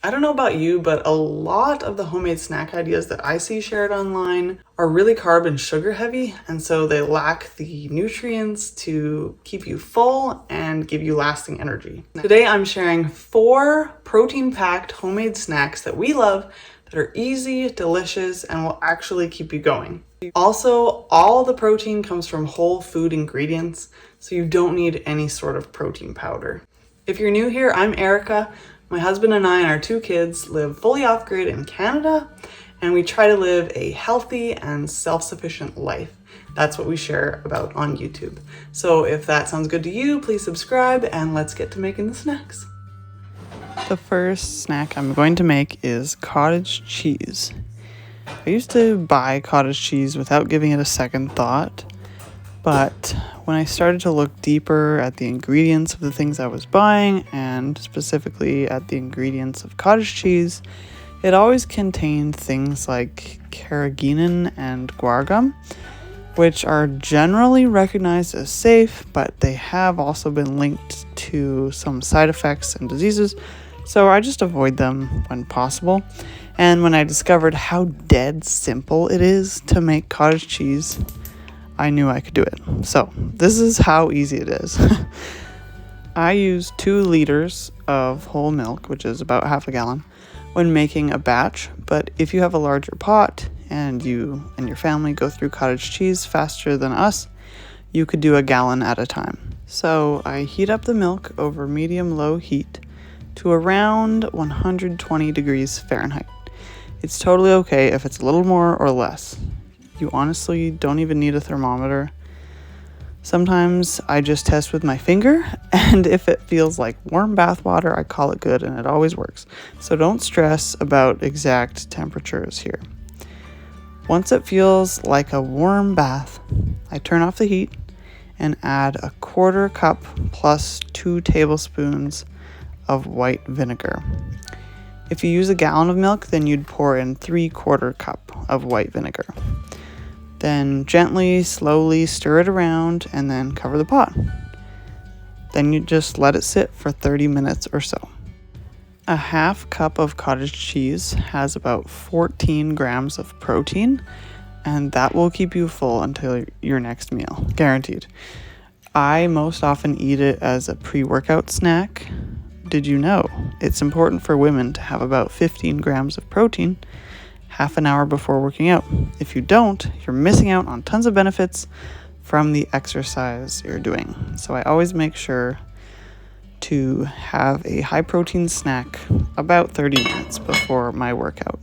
I don't know about you, but a lot of the homemade snack ideas that I see shared online are really carb and sugar heavy, and so they lack the nutrients to keep you full and give you lasting energy. Today I'm sharing 4 protein-packed homemade snacks that we love that are easy, delicious, and will actually keep you going. Also, all the protein comes from whole food ingredients, so you don't need any sort of protein powder. If you're new here, I'm Erica. My husband and I and our 2 kids live fully off-grid in Canada, and we try to live a healthy and self-sufficient life. That's what we share about on YouTube. So if that sounds good to you, please subscribe and let's get to making the snacks. The first snack I'm going to make is cottage cheese. I used to buy cottage cheese without giving it a second thought, but when I started to look deeper at the ingredients of the things I was buying, and specifically at the ingredients of cottage cheese, it always contained things like carrageenan and guar gum, which are generally recognized as safe, but they have also been linked to some side effects and diseases, so I just avoid them when possible. And when I discovered how dead simple it is to make cottage cheese, I knew I could do it. So this is how easy it is. I use 2 liters of whole milk, which is about half a gallon, when making a batch. But if you have a larger pot and you and your family go through cottage cheese faster than us, you could do a gallon at a time. So I heat up the milk over medium-low heat to around 120 degrees Fahrenheit. It's totally okay if it's a little more or less. You honestly don't even need a thermometer. Sometimes I just test with my finger, and if it feels like warm bath water, I call it good, and it always works. So don't stress about exact temperatures here. Once it feels like a warm bath, I turn off the heat and add a 1/4 cup plus 2 tablespoons of white vinegar. If you use a gallon of milk, then you'd pour in 3/4 cup of white vinegar. Then gently, slowly stir it around and then cover the pot. Then you just let it sit for 30 minutes or so. A 1/2 cup of cottage cheese has about 14 grams of protein, and that will keep you full until your next meal, guaranteed. I most often eat it as a pre-workout snack. Did you know it's important for women to have about 15 grams of protein half an hour before working out? If you don't, you're missing out on tons of benefits from the exercise you're doing. So I always make sure to have a high protein snack about 30 minutes before my workout.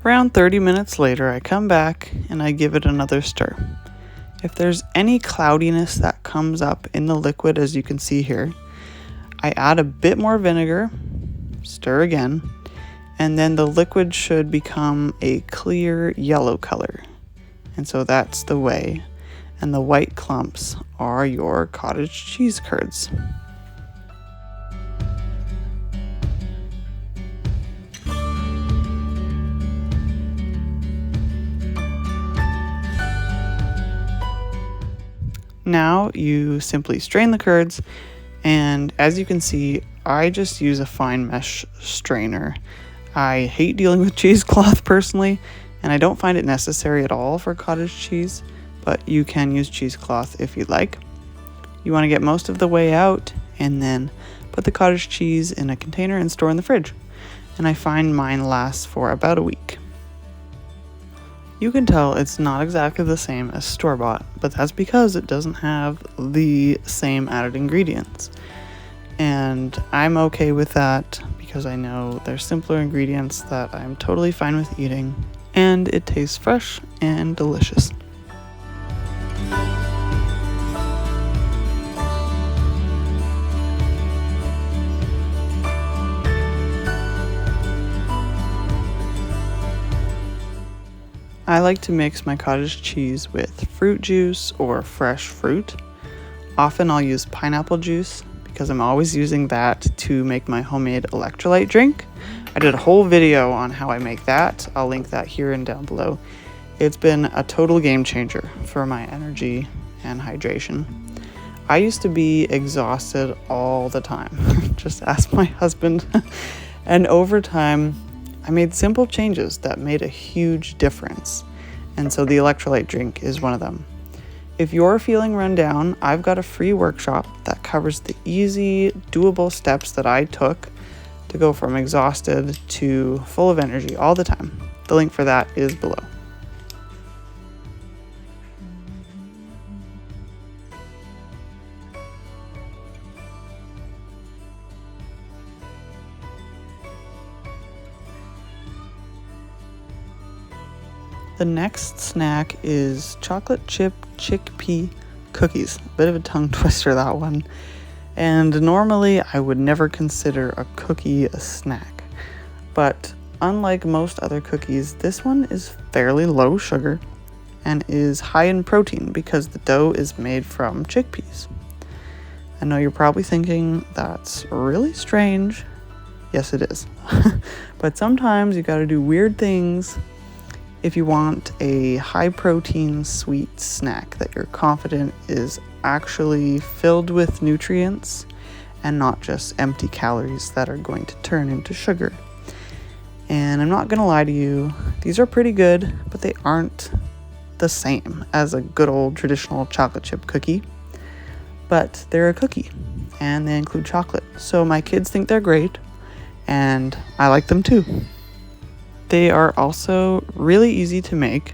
Around 30 minutes later, I come back and I give it another stir. If there's any cloudiness that comes up in the liquid, as you can see here, I add a bit more vinegar, stir again, and then the liquid should become a clear yellow color. And so that's the way, and the white clumps are your cottage cheese curds. Now you simply strain the curds, and as you can see, I just use a fine mesh strainer. I hate dealing with cheesecloth personally, and I don't find it necessary at all for cottage cheese, but you can use cheesecloth if you'd like. You want to get most of the way out and then put the cottage cheese in a container and store in the fridge. And I find mine lasts for about a week. You can tell it's not exactly the same as store-bought, but that's because it doesn't have the same added ingredients. And I'm okay with that because I know there's simpler ingredients that I'm totally fine with eating, and it tastes fresh and delicious. I like to mix my cottage cheese with fruit juice or fresh fruit. Often I'll use pineapple juice because I'm always using that to make my homemade electrolyte drink. I did a whole video on how I make that. I'll link that here and down below. It's been a total game changer for my energy and hydration. I used to be exhausted all the time. Just ask my husband. And over time, I made simple changes that made a huge difference. And so the electrolyte drink is one of them. If you're feeling run down, I've got a free workshop that covers the easy, doable steps that I took to go from exhausted to full of energy all the time. The link for that is below. The next snack is chocolate chip chickpea cookies. A bit of a tongue twister, that one. And normally I would never consider a cookie a snack. But unlike most other cookies, this one is fairly low sugar and is high in protein because the dough is made from chickpeas. I know you're probably thinking that's really strange. Yes, it is. But sometimes you gotta do weird things if you want a high protein sweet snack that you're confident is actually filled with nutrients and not just empty calories that are going to turn into sugar. And I'm not gonna lie to you, these are pretty good, but they aren't the same as a good old traditional chocolate chip cookie. But they're a cookie and they include chocolate. So my kids think they're great and I like them too. They are also really easy to make.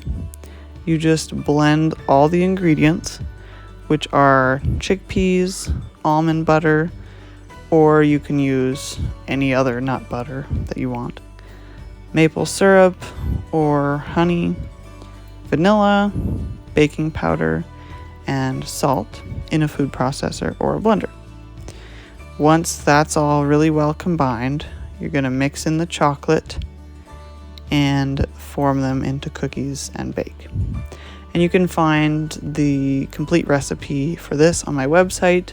You just blend all the ingredients, which are chickpeas, almond butter, or you can use any other nut butter that you want. Maple syrup or honey, vanilla, baking powder, and salt in a food processor or a blender. Once that's all really well combined, you're going to mix in the chocolate and form them into cookies and bake. And you can find the complete recipe for this on my website,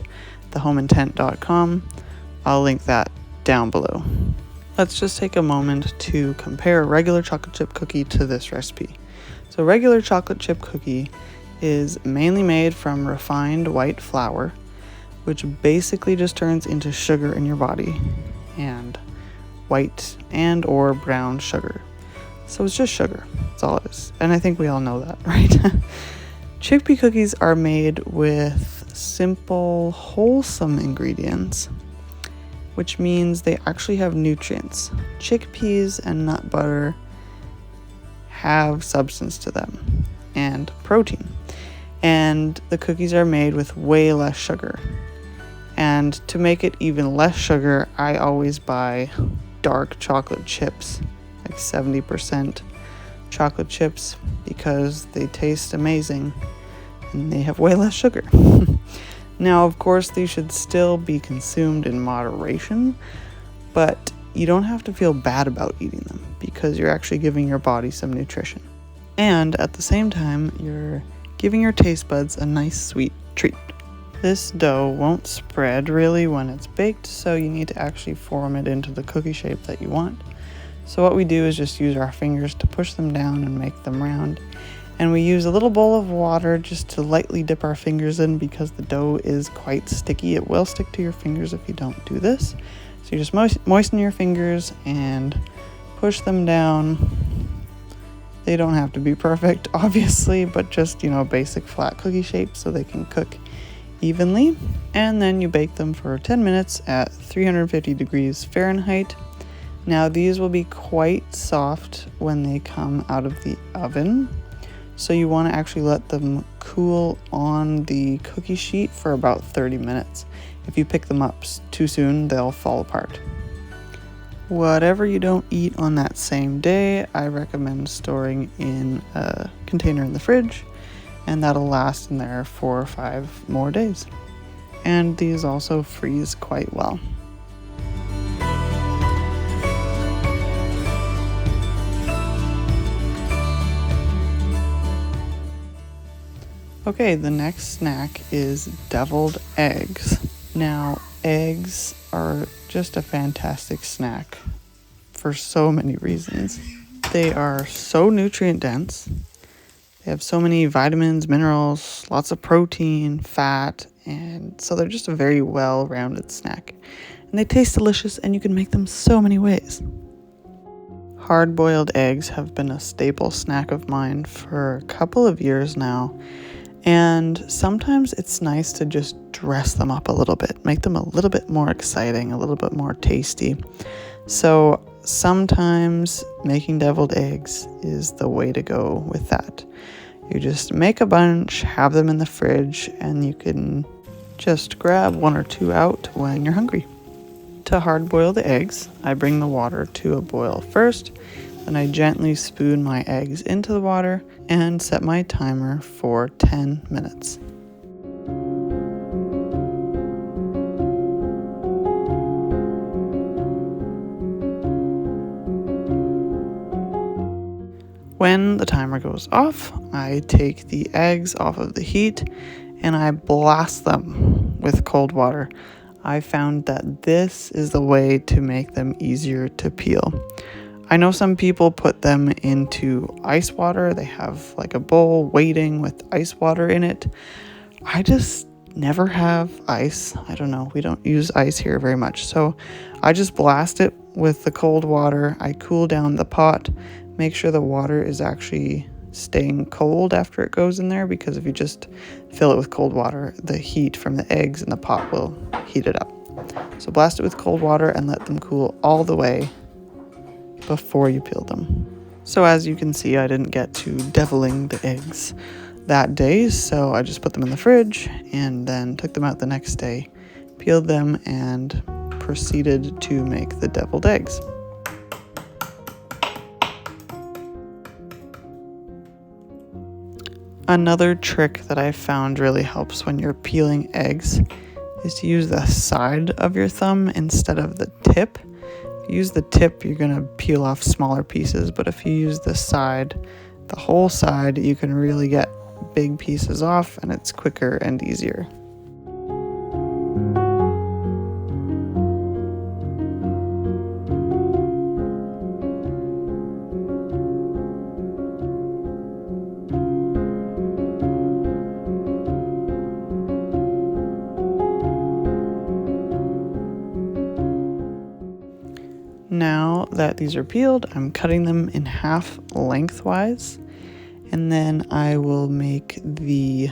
thehomeintent.com. I'll link that down below. Let's just take a moment to compare a regular chocolate chip cookie to this recipe. So regular chocolate chip cookie is mainly made from refined white flour, which basically just turns into sugar in your body, and white and or brown sugar. So it's just sugar. That's all it is. And I think we all know that, right? Chickpea cookies are made with simple, wholesome ingredients, which means they actually have nutrients. Chickpeas and nut butter have substance to them and protein. And the cookies are made with way less sugar. And to make it even less sugar, I always buy dark chocolate chips, like 70% chocolate chips, because they taste amazing and they have way less sugar. Now, of course, these should still be consumed in moderation, but you don't have to feel bad about eating them because you're actually giving your body some nutrition. And at the same time, you're giving your taste buds a nice sweet treat. This dough won't spread really when it's baked, so you need to actually form it into the cookie shape that you want. So what we do is just use our fingers to push them down and make them round. And we use a little bowl of water just to lightly dip our fingers in because the dough is quite sticky. It will stick to your fingers if you don't do this. So you just moisten your fingers and push them down. They don't have to be perfect, obviously, but just, basic flat cookie shape so they can cook evenly. And then you bake them for 10 minutes at 350 degrees Fahrenheit. Now these will be quite soft when they come out of the oven, so you want to actually let them cool on the cookie sheet for about 30 minutes. If you pick them up too soon, they'll fall apart. Whatever you don't eat on that same day, I recommend storing in a container in the fridge, and that'll last in there 4 or 5 more days. And these also freeze quite well. Okay, the next snack is deviled eggs. Now, eggs are just a fantastic snack for so many reasons. They are so nutrient dense. They have so many vitamins, minerals, lots of protein, fat, and so they're just a very well-rounded snack. And they taste delicious, and you can make them so many ways. Hard-boiled eggs have been a staple snack of mine for a couple of years now, and sometimes it's nice to just dress them up a little bit, make them a little bit more exciting, a little bit more tasty. So sometimes making deviled eggs is the way to go with that. You just make a bunch, have them in the fridge, and you can just grab one or two out when you're hungry. To hard-boil the eggs, I bring the water to a boil first, then I gently spoon my eggs into the water and set my timer for 10 minutes. When the timer goes off, I take the eggs off of the heat and I blast them with cold water. I found that this is the way to make them easier to peel. I know some people put them into ice water. They have like a bowl waiting with ice water in it. I just never have ice. I don't know. We don't use ice here very much. So I just blast it with the cold water. I cool down the pot, make sure the water is actually staying cold after it goes in there, because if you just fill it with cold water, the heat from the eggs in the pot will heat it up. So blast it with cold water and let them cool all the way before you peel them. So as you can see, I didn't get to deviling the eggs that day, so I just put them in the fridge and then took them out the next day, peeled them, and proceeded to make the deviled eggs. Another trick that I found really helps when you're peeling eggs is to use the side of your thumb instead of the tip. If you use the tip, you're going to peel off smaller pieces, but if you use the side, the whole side, you can really get big pieces off, and it's quicker and easier. Now that these are peeled, I'm cutting them in half lengthwise, and then I will make the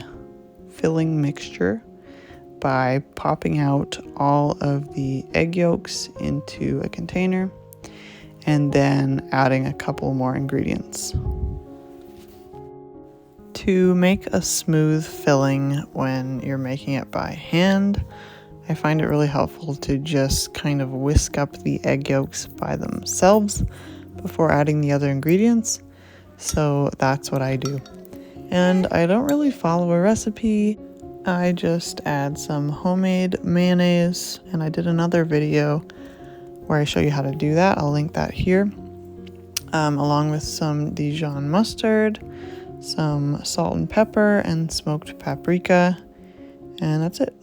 filling mixture by popping out all of the egg yolks into a container and then adding a couple more ingredients. To make a smooth filling when you're making it by hand, I find it really helpful to just kind of whisk up the egg yolks by themselves before adding the other ingredients. So that's what I do. And I don't really follow a recipe. I just add some homemade mayonnaise, and I did another video where I show you how to do that. I'll link that here, along with some Dijon mustard, some salt and pepper, and smoked paprika, and that's it.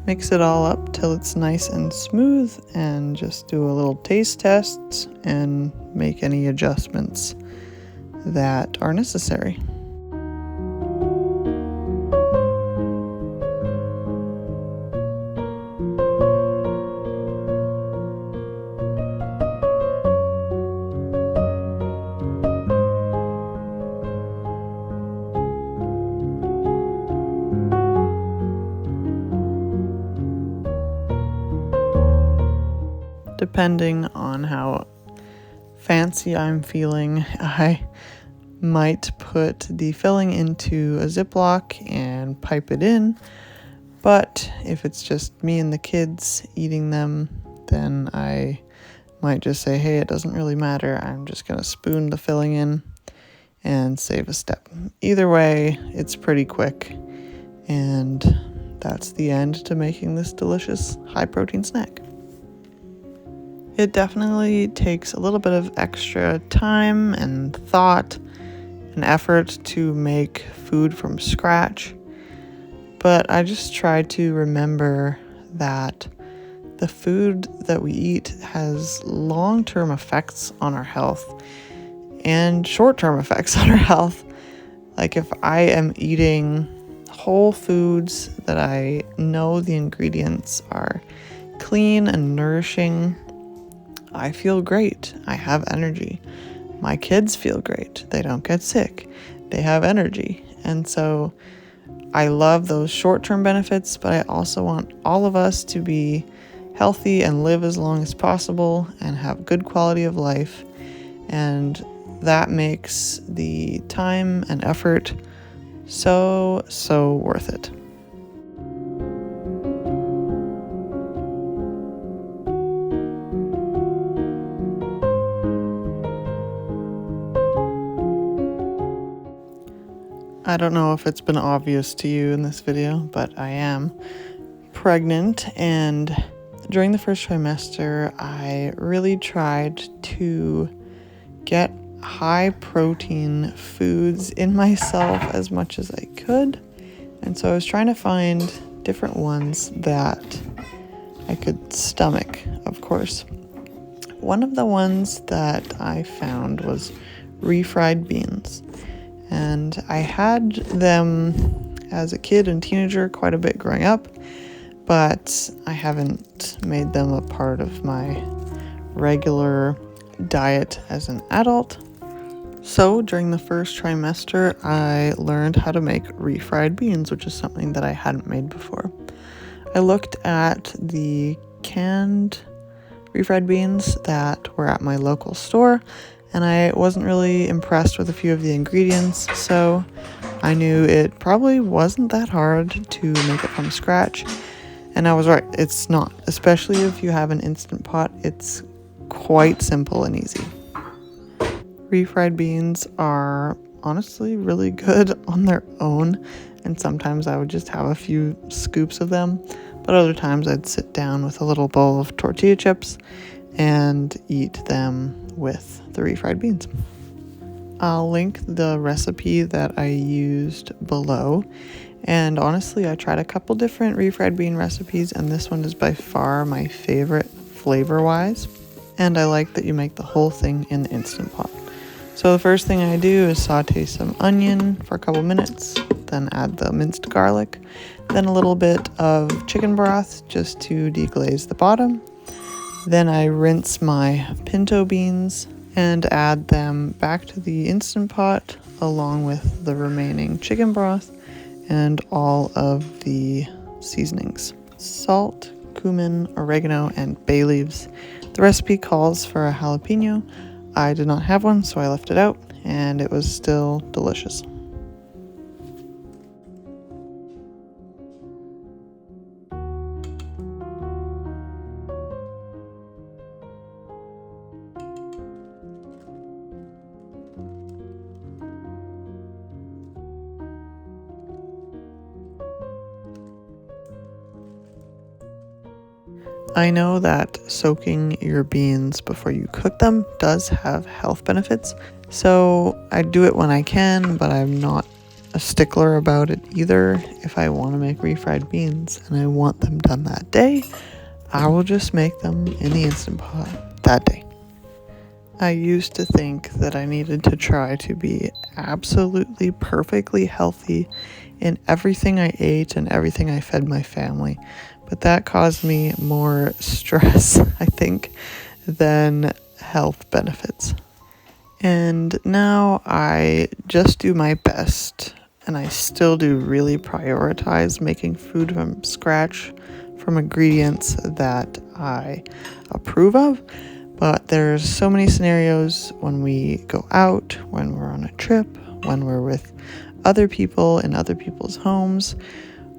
Mix it all up till it's nice and smooth, and just do a little taste test and make any adjustments that are necessary. Depending on how fancy I'm feeling, I might put the filling into a Ziploc and pipe it in. But if it's just me and the kids eating them, then I might just say, hey, it doesn't really matter. I'm just going to spoon the filling in and save a step. Either way, it's pretty quick. And that's the end to making this delicious high-protein snack. It definitely takes a little bit of extra time and thought and effort to make food from scratch, but I just try to remember that the food that we eat has long-term effects on our health and short-term effects on our health. Like if I am eating whole foods that I know the ingredients are clean and nourishing, I feel great. I have energy. My kids feel great. They don't get sick. They have energy. And so I love those short-term benefits, but I also want all of us to be healthy and live as long as possible and have good quality of life. And that makes the time and effort so worth it. I don't know if it's been obvious to you in this video, but I am pregnant, and during the first trimester, I really tried to get high protein foods in myself as much as I could. And so I was trying to find different ones that I could stomach, of course. One of the ones that I found was refried beans. And I had them as a kid and teenager quite a bit growing up, but I haven't made them a part of my regular diet as an adult. So during the first trimester, I learned how to make refried beans, which is something that I hadn't made before. I looked at the canned refried beans that were at my local store, and I wasn't really impressed with a few of the ingredients, so I knew it probably wasn't that hard to make it from scratch. And I was right, it's not. Especially if you have an Instant Pot, it's quite simple and easy. Refried beans are honestly really good on their own, and sometimes I would just have a few scoops of them, but other times I'd sit down with a little bowl of tortilla chips and eat them with the refried beans. I'll link the recipe that I used below, and honestly I tried a couple different refried bean recipes, and this one is by far my favorite flavor-wise, and I like that you make the whole thing in the Instant Pot. So the first thing I do is saute some onion for a couple minutes, then add the minced garlic, then a little bit of chicken broth just to deglaze the bottom. Then I rinse my pinto beans and add them back to the Instant Pot along with the remaining chicken broth and all of the seasonings. Salt, cumin, oregano, and bay leaves. The recipe calls for a jalapeno. I did not have one, so I left it out, and it was still delicious. I know that soaking your beans before you cook them does have health benefits, so I do it when I can, but I'm not a stickler about it either. If I want to make refried beans and I want them done that day, I will just make them in the Instant Pot that day. I used to think that I needed to try to be absolutely perfectly healthy in everything I ate and everything I fed my family. But that caused me more stress, I think, than health benefits. And now I just do my best, and I still do really prioritize making food from scratch from ingredients that I approve of. But there's so many scenarios when we go out, when we're on a trip, when we're with other people in other people's homes.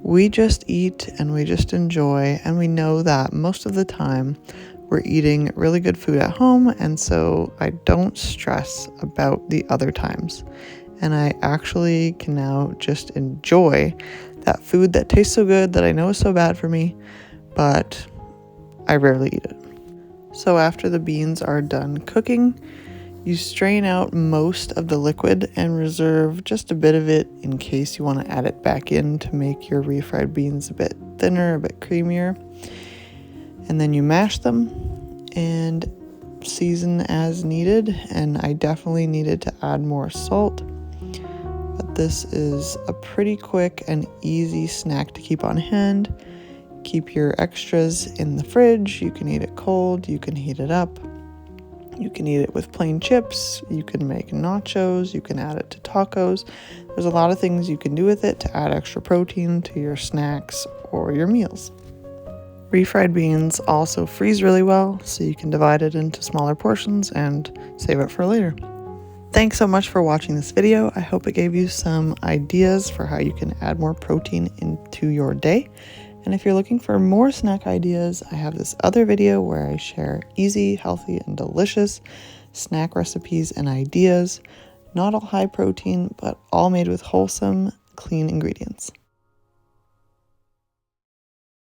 We just eat and we just enjoy, and we know that most of the time we're eating really good food at home, and so I don't stress about the other times. And I actually can now just enjoy that food that tastes so good that I know is so bad for me, but I rarely eat it. So after the beans are done cooking, you strain out most of the liquid and reserve just a bit of it in case you want to add it back in to make your refried beans a bit thinner, a bit creamier. And then you mash them and season as needed, and I definitely needed to add more salt. But this is a pretty quick and easy snack to keep on hand. Keep your extras in the fridge. You can eat it cold, you can heat it up. You can eat it with plain chips, you can make nachos, you can add it to tacos. There's a lot of things you can do with it to add extra protein to your snacks or your meals. Refried beans also freeze really well, so you can divide it into smaller portions and save it for later. Thanks so much for watching this video. I hope it gave you some ideas for how you can add more protein into your day. And if you're looking for more snack ideas, I have this other video where I share easy, healthy, and delicious snack recipes and ideas. Not all high protein, but all made with wholesome, clean ingredients.